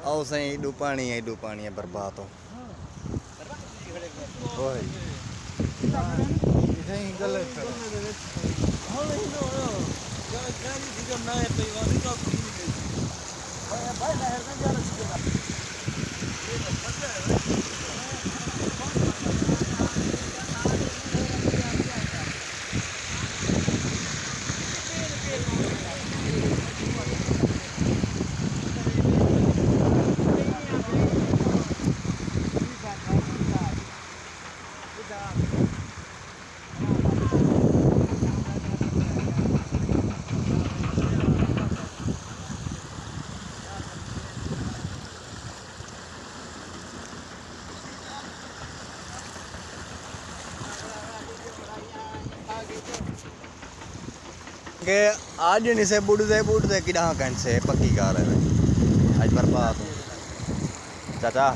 आओ सही एडू पानी है बर्बाद हो ओए इथे ही गलत के आज नहीं से बुढ़ से कि कहाँ से पक्की कार है आज बर्बाद चाचा